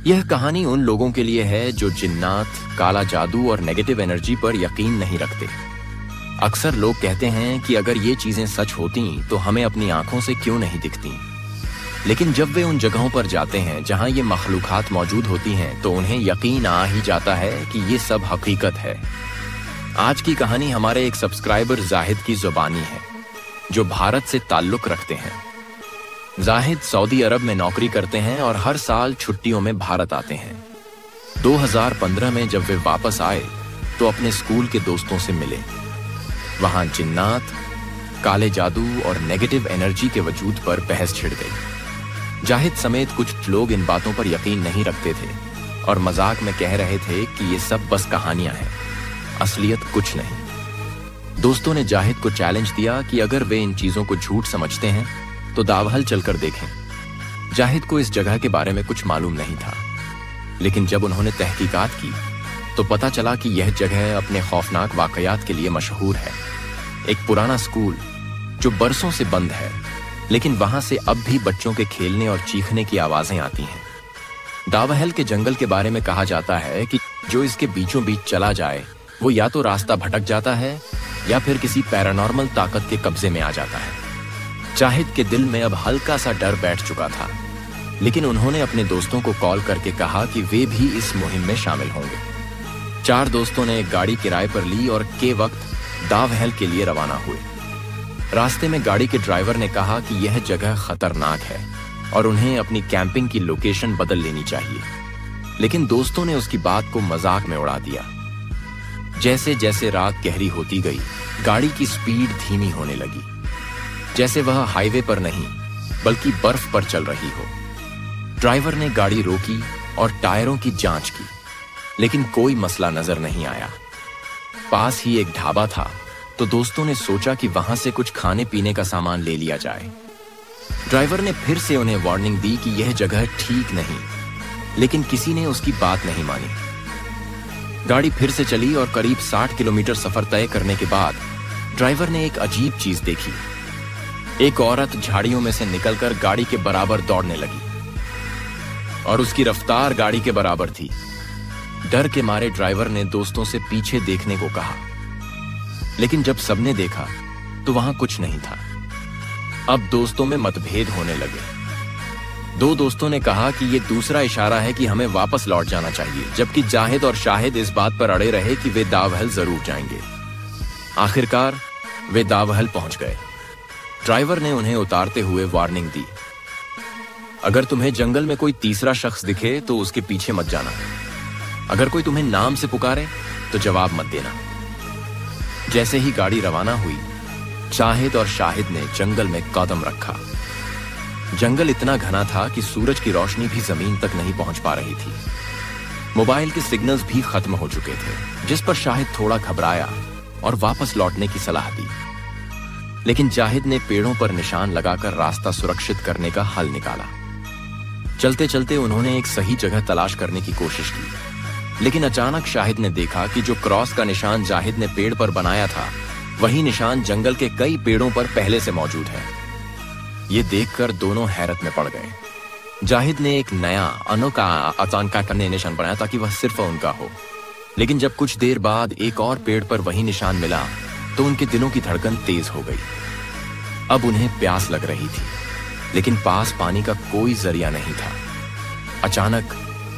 यह कहानी उन लोगों के लिए है जो जिन्नात, काला जादू और नेगेटिव एनर्जी पर यकीन नहीं रखते। अक्सर लोग कहते हैं कि अगर ये चीजें सच होती तो हमें अपनी आंखों से क्यों नहीं दिखती। लेकिन जब वे उन जगहों पर जाते हैं जहां ये मखलूकात मौजूद होती हैं तो उन्हें यकीन आ ही जाता है कि ये सब हकीकत है। आज की कहानी हमारे एक सब्सक्राइबर जाहिद की जुबानी है, जो भारत से ताल्लुक रखते हैं। जाहिद सऊदी अरब में नौकरी करते हैं और हर साल छुट्टियों में भारत आते हैं। 2015 में जब वे वापस आए तो अपने स्कूल के दोस्तों से मिले। वहां जिन्नात, काले जादू और नेगेटिव एनर्जी के वजूद पर बहस छिड़ गई। जाहिद समेत कुछ लोग इन बातों पर यकीन नहीं रखते थे और मजाक में कह रहे थे कि ये सब बस कहानियां हैं, असलियत कुछ नहीं। दोस्तों ने जाहिद को चैलेंज दिया कि अगर वे इन चीजों को झूठ समझते हैं तो दावहल चलकर देखें। जाहिद को इस जगह के बारे में कुछ मालूम नहीं था, लेकिन जब उन्होंने तहकीकात की तो पता चला कि यह जगह अपने खौफनाक वाकयात के लिए मशहूर है। एक पुराना स्कूल जो बरसों से बंद है, लेकिन वहां से अब भी बच्चों के खेलने और चीखने की आवाजें आती हैं। दावहल के जंगल के बारे में कहा जाता है कि जो इसके बीचों बीच चला जाए वो या तो रास्ता भटक जाता है या फिर किसी पैरानॉर्मल ताकत के कब्जे में आ जाता है। जाहिद के दिल में अब हल्का सा डर बैठ चुका था, लेकिन उन्होंने अपने दोस्तों को कॉल करके कहा कि वे भी इस मुहिम में शामिल होंगे। 4 दोस्तों ने एक गाड़ी किराए पर ली और के वक्त दावहल के लिए रवाना हुए। रास्ते में गाड़ी के ड्राइवर ने कहा कि यह जगह खतरनाक है और उन्हें अपनी कैंपिंग की लोकेशन बदल लेनी चाहिए, लेकिन दोस्तों ने उसकी बात को मजाक में उड़ा दिया। जैसे जैसे रात गहरी होती गई, गाड़ी की स्पीड धीमी होने लगी, जैसे वह हाईवे पर नहीं बल्कि बर्फ पर चल रही हो। ड्राइवर ने गाड़ी रोकी और टायरों की जांच की, लेकिन कोई मसला नजर नहीं आया। पास ही एक ढाबा था तो दोस्तों ने सोचा कि वहां से कुछ खाने पीने का सामान ले लिया जाए। ड्राइवर ने फिर से उन्हें वार्निंग दी कि यह जगह ठीक नहीं, लेकिन किसी ने उसकी बात नहीं मानी। गाड़ी फिर से चली और करीब 60 किलोमीटर सफर तय करने के बाद ड्राइवर ने एक अजीब चीज देखी। एक औरत झाड़ियों में से निकलकर गाड़ी के बराबर दौड़ने लगी और उसकी रफ्तार गाड़ी के बराबर थी। डर के मारे ड्राइवर ने दोस्तों से पीछे देखने को कहा, लेकिन जब सबने देखा तो वहां कुछ नहीं था। अब दोस्तों में मतभेद होने लगे। 2 दोस्तों ने कहा कि यह दूसरा इशारा है कि हमें वापस लौट जाना चाहिए, जबकि जाहिद और शाहिद इस बात पर अड़े रहे कि वे दावहल जरूर जाएंगे। आखिरकार वे दावहल पहुंच गए। ड्राइवर ने उन्हें उतारते हुए वार्निंग दी, अगर तुम्हें जंगल में कोई तीसरा शख्स दिखे तो उसके पीछे मत जाना। अगर कोई तुम्हें नाम से पुकारे तो जवाब मत देना। जैसे ही गाड़ी रवाना हुई, जाहिद और शाहिद ने जंगल में कदम रखा। जंगल इतना घना था कि सूरज की रोशनी भी जमीन तक नहीं पहुंच पा रही थी। मोबाइल के सिग्नल्स भी खत्म हो चुके थे, जिस पर शाहिद थोड़ा घबराया और वापस लौटने की सलाह दी। लेकिन जाहिद ने पेड़ों पर निशान लगाकर रास्ता सुरक्षित करने का हल निकाला। चलते चलते उन्होंने एक सही जगह तलाश करने की कोशिश की, लेकिन अचानक शाहिद ने देखा कि जो क्रॉस का निशान जाहिद ने पेड़ पर बनाया था, वही निशान जंगल के कई पेड़ों पर पहले से मौजूद है। ये देखकर दोनों हैरत में पड़ गए। जाहिद ने एक नया अनोखा अचानक करने निशान बनाया ताकि वह सिर्फ उनका हो, लेकिन जब कुछ देर बाद एक और पेड़ पर वही निशान मिला तो उनके दिलों की धड़कन तेज हो गई। अब उन्हें प्यास लग रही थी, लेकिन पास पानी का कोई जरिया नहीं था। अचानक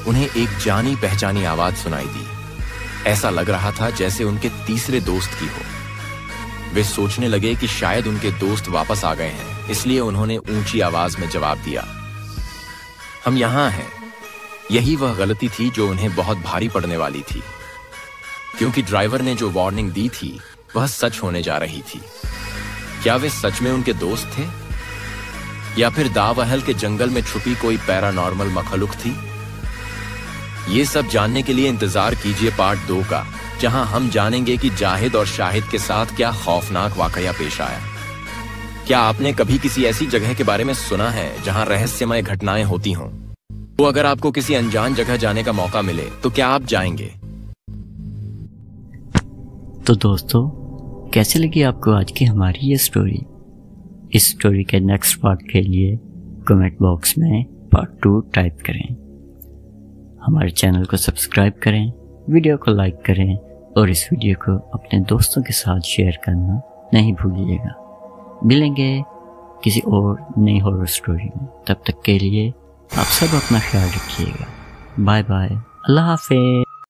उन्हें एक जानी पहचानी आवाज सुनाई दी। ऐसा लग रहा था जैसे उनके तीसरे दोस्त की हो। वे सोचने लगे कि शायद उनके दोस्त वापस आ गए हैं, इसलिए उन्होंने ऊंची आवाज में जवाब दिया, हम यहां हैं। यही वह गलती थी जो उन्हें बहुत भारी पड़ने वाली थी, क्योंकि ड्राइवर ने जो वार्निंग दी थी वह सच होने जा रही थी। क्या वे सच में उनके दोस्त थे, या फिर दावहल के जंगल में छुपी कोई पैरानॉर्मल मखलूक थी? ये सब जानने के लिए इंतजार कीजिए पार्ट 2 का, जहां हम जानेंगे कि जाहिद और शाहिद के साथ क्या खौफनाक वाकया पेश आया। क्या आपने कभी किसी ऐसी जगह के बारे में सुना है जहां रहस्यमय घटनाएं होती हों? तो अगर आपको किसी अनजान जगह जाने का मौका मिले तो क्या आप जाएंगे? तो दोस्तों, कैसे लगी आपको आज की हमारी ये स्टोरी? इस स्टोरी के नेक्स्ट पार्ट के लिए कमेंट बॉक्स में पार्ट 2 टाइप करें। हमारे चैनल को सब्सक्राइब करें, वीडियो को लाइक करें और इस वीडियो को अपने दोस्तों के साथ शेयर करना नहीं भूलिएगा। मिलेंगे किसी और नई हॉरर स्टोरी में। तब तक के लिए आप सब अपना ख्याल रखिएगा। बाय बाय, अल्लाह हाफिज़।